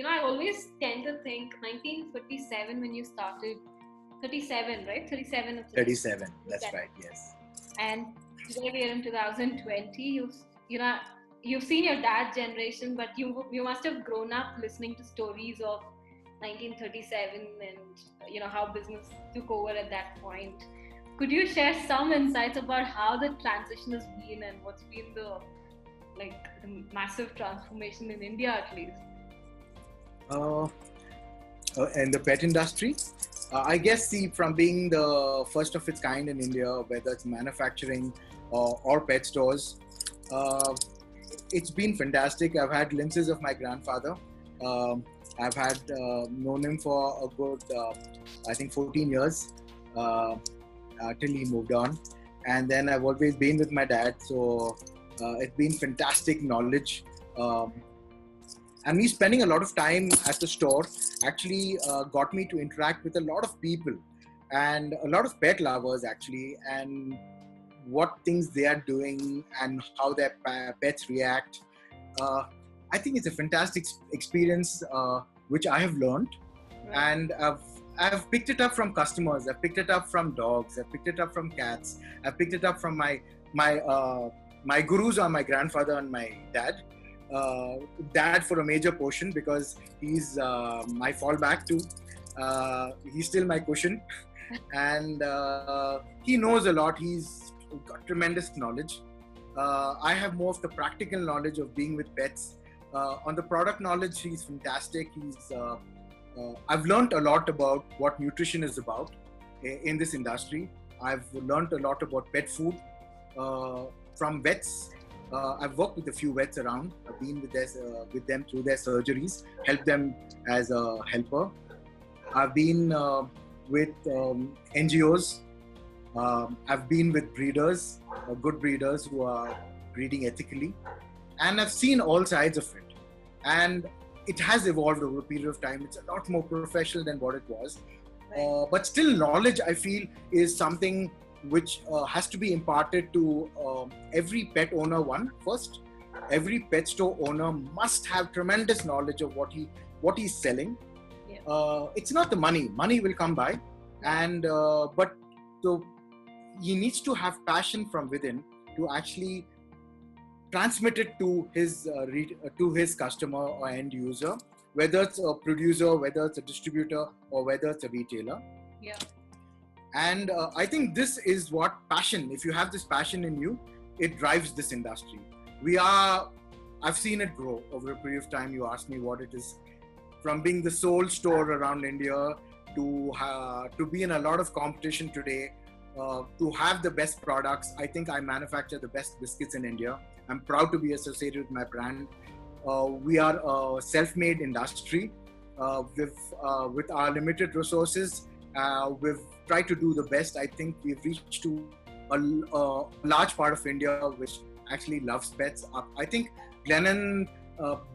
I always tend to think 1937 when you started, 37, right? 37 of 37. That's right. Yes. and today we are in 2020. You know you've seen your dad's generation, but you must have grown up listening to stories of 1937 and how business took over at that point. Could you share some insights about how the transition has been and what's been the massive transformation in India at least? Uh, in the pet industry, I guess, from being the first of its kind in India, whether it's manufacturing or pet stores, uh, it's been fantastic. I've had glimpses of my grandfather. I've had known him for a good, I think, 14 years till he moved on. And then I've always been with my dad. So it's been fantastic knowledge. And me spending a lot of time at the store actually got me to interact with a lot of people and a lot of pet lovers actually, and what things they are doing and how their pets react. I think it's a fantastic experience which I have learned, and I've picked it up from customers. I've picked it up from dogs. I've picked it up from cats. I've picked it up from my gurus are my grandfather and my dad. Dad for a major portion because he's my fallback too. He's still my cushion, and he knows a lot. He's got tremendous knowledge. I have more of the practical knowledge of being with pets. On the product knowledge, he's fantastic. I've learned a lot about what nutrition is about in this industry. I've learned a lot about pet food from vets. I've worked with a few vets around. I've been with them through their surgeries, helped them as a helper. I've been with NGOs. I've been with breeders, good breeders who are breeding ethically. And I've seen all sides of it. And it has evolved over a period of time. It's a lot more professional than what it was. But still, knowledge, I feel, is something which has to be imparted to every pet owner. First, every pet store owner must have tremendous knowledge of what he's selling. It's not the money will come by, and but he needs to have passion from within to actually transmit it to his customer or end user, whether it's a producer, whether it's a distributor, or whether it's a retailer. And I think this is what passion, if you have this passion in you, it drives this industry. I've seen it grow over a period of time. You asked me what it is. From being the sole store around India to be in a lot of competition today, to have the best products. I think I manufacture the best biscuits in India. I'm proud to be associated with my brand. We are a self-made industry. With our limited resources, we've tried to do the best. I think we've reached to a large part of India which actually loves pets. I think Glennon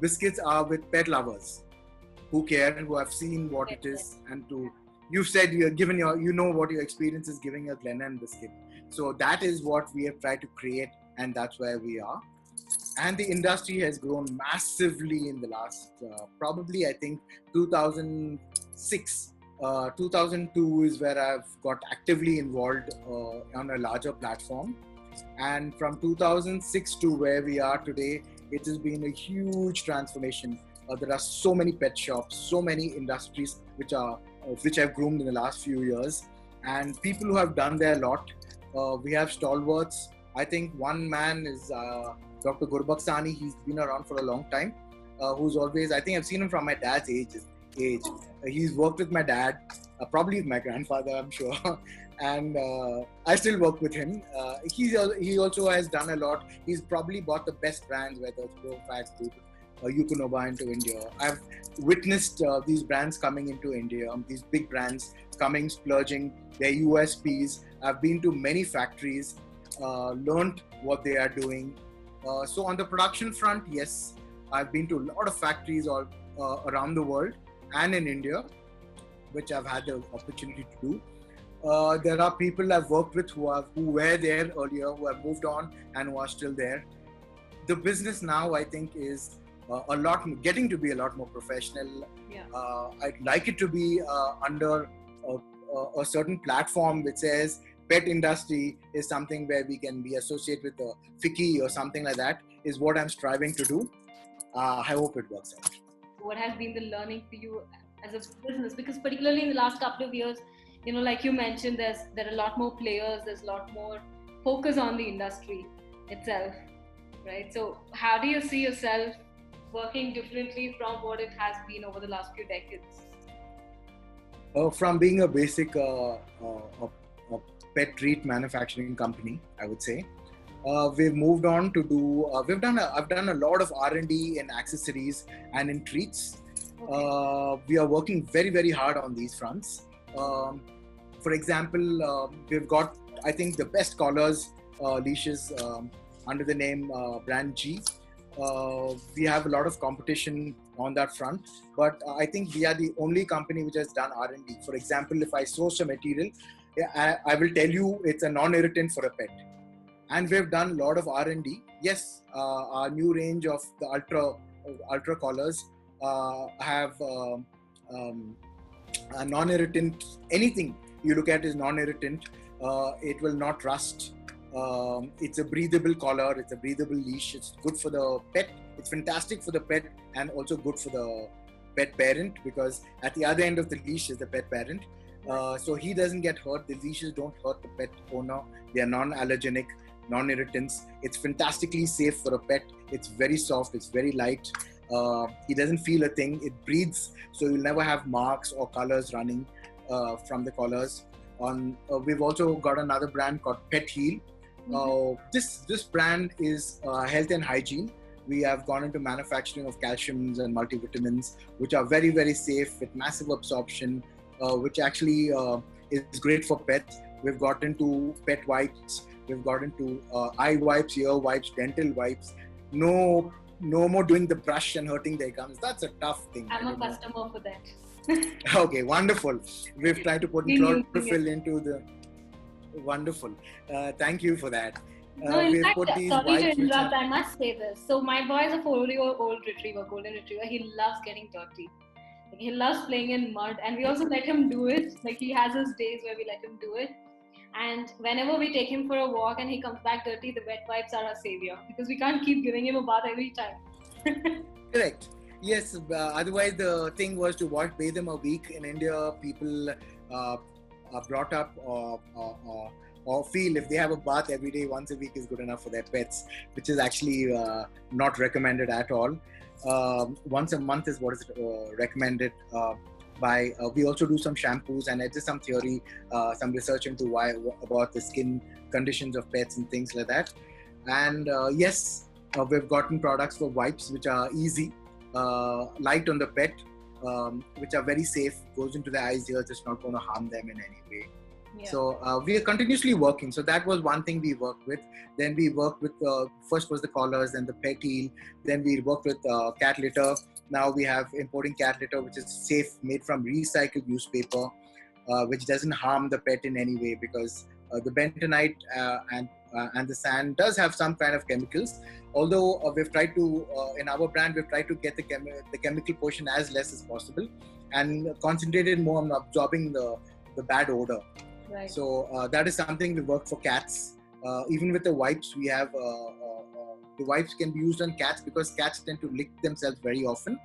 biscuits are with pet lovers who care, who have seen what it is, and you've said you're given what your experience is giving a Glennon biscuit. So that is what we have tried to create, and that's where we are. And the industry has grown massively in the last, probably I think 2006. 2002 is where I've got actively involved on a larger platform. And from 2006 to where we are today, it has been a huge transformation. There are so many pet shops, so many industries which have grown in the last few years, and people who have done their lot. We have stalwarts. I think one man is Dr. Gurbaksani. He's been around for a long time. Who's always, I think I've seen him from my dad's age. He's worked with my dad, probably with my grandfather, I'm sure. And I still work with him. He also has done a lot. He's probably bought the best brands, whether it's ProFax, Yukonova into India. I've witnessed these brands coming into India, these big brands coming, splurging their USPs. I've been to many factories, learned what they are doing. So on the production front, yes, I've been to a lot of factories all around the world and in India, which I've had the opportunity to do. There are people I've worked with who were there earlier, who have moved on and who are still there. The business now, I think, is getting to be a lot more professional. Yeah. I'd like it to be under a certain platform which says pet industry is something where we can be associated with the FICCI or something like that, is what I'm striving to do. I hope it works out. What has been the learning for you as a business? Because particularly in the last couple of years, like you mentioned, there are a lot more players, there's a lot more focus on the industry itself, right? So how do you see yourself working differently from what it has been over the last few decades? From being a basic pet treat manufacturing company, I would say, we've moved on to do. I've done a lot of R&D in accessories and in treats. Okay. We are working very, very hard on these fronts. For example, we've got, I think, the best collars, leashes under the name brand G. We have a lot of competition on that front, but I think we are the only company which has done R&D. For example, if I source a material, I will tell you it's a non-irritant for a pet. And we've done a lot of R&D. Yes, our new range of the ultra collars have a non-irritant. Anything you look at is non-irritant. It will not rust. It's a breathable collar. It's a breathable leash. It's good for the pet. It's fantastic for the pet and also good for the pet parent, because at the other end of the leash is the pet parent. So he doesn't get hurt. The leashes don't hurt the pet owner. They are non-allergenic, non-irritants. It's fantastically safe for a pet. It's very soft. It's very light. He doesn't feel a thing. It breathes, so you'll never have marks or colors running from the collars. We've also got another brand called Pet Heal. This brand is health and hygiene. We have gone into manufacturing of calciums and multivitamins, which are very, very safe with massive absorption, which actually is great for pets. We've got into pet wipes. We've got into eye wipes, ear wipes, dental wipes. No more doing the brush and hurting their gums. That's a tough thing. I'm a customer for that. Okay, wonderful. We've tried to put chlorophyll into the... Wonderful. Thank you for that. No, in fact, sorry to interrupt, I must say this. So my boy is a 4-year-old retriever, golden retriever. He loves getting dirty. Like, he loves playing in mud, and we also let him do it. Like, he has his days where we let him do it. And whenever we take him for a walk and he comes back dirty, the wet wipes are our savior, because we can't keep giving him a bath every time. Correct. Yes. Otherwise, the thing was to bathe him a week. In India, people are brought up or feel if they have a bath every day, once a week is good enough for their pets, which is actually not recommended at all. Once a month is what is recommended. We also do some shampoos, and there's some theory, some research into about the skin conditions of pets and things like that. And yes, we've gotten products for wipes which are easy, light on the pet, which are very safe, goes into the eyes, ears, it's not going to harm them in any way. Yeah. So we are continuously working. So that was one thing we worked with. Then we worked with, first was the collars, then the Pet Heal. Then we worked with cat litter. Now we have importing cat litter, which is safe, made from recycled newspaper, which doesn't harm the pet in any way, because the bentonite and the sand does have some kind of chemicals. Although we've tried to, in our brand, we've tried to get the chemical portion as less as possible and concentrated more on absorbing the bad odor. Right. So that is something we work for cats. Even with the wipes, we have the wipes can be used on cats because cats tend to lick themselves very often.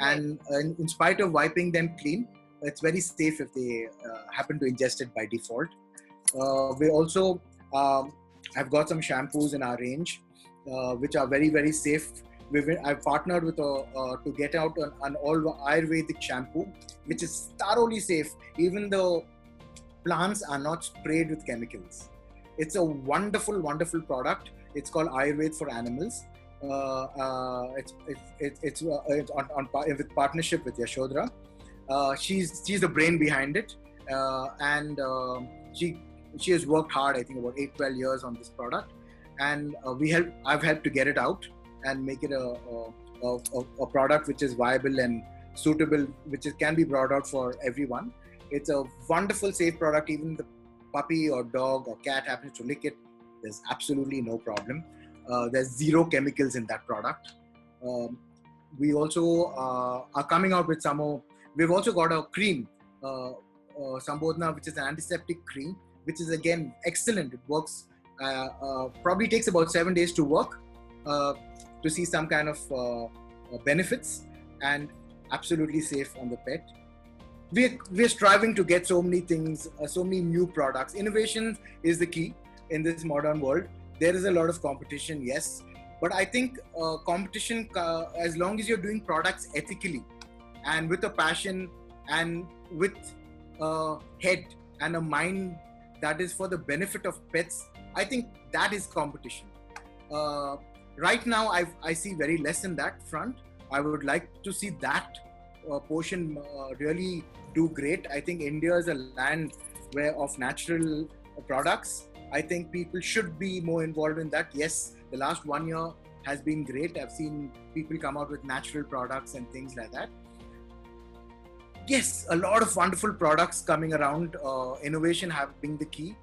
Right. And in spite of wiping them clean, it's very safe if they happen to ingest it by default. We also have got some shampoos in our range, which are very, very safe. I've partnered with to get out an all Ayurvedic shampoo, which is thoroughly safe, even though plants are not sprayed with chemicals. It's a wonderful, wonderful product. It's called Ayurveda for Animals. It's with partnership with Yashodhara. She's the brain behind it, and she has worked hard. I think about 8-12 years on this product, and I've helped to get it out and make it a product which is viable and suitable, which can be brought out for everyone. It's a wonderful, safe product. Even the puppy or dog or cat happens to lick it, there's absolutely no problem. There's zero chemicals in that product. we also are coming out with some more. We've also got a cream, Sambodhana, which is an antiseptic cream, which is again excellent. It works. Probably takes about 7 days to work to see some kind of benefits, and absolutely safe on the pet. We're striving to get so many things, so many new products. Innovation is the key in this modern world. There is a lot of competition, yes, but I think competition, as long as you're doing products ethically and with a passion and with a head and a mind that is for the benefit of pets, I think that is competition. Right now, I see very less in that front. I would like to see that portion really do great. I think India is a land of natural products. I think people should be more involved in that. Yes, the last 1 year has been great. I've seen people come out with natural products and things like that. Yes, a lot of wonderful products coming around. Innovation have been the key.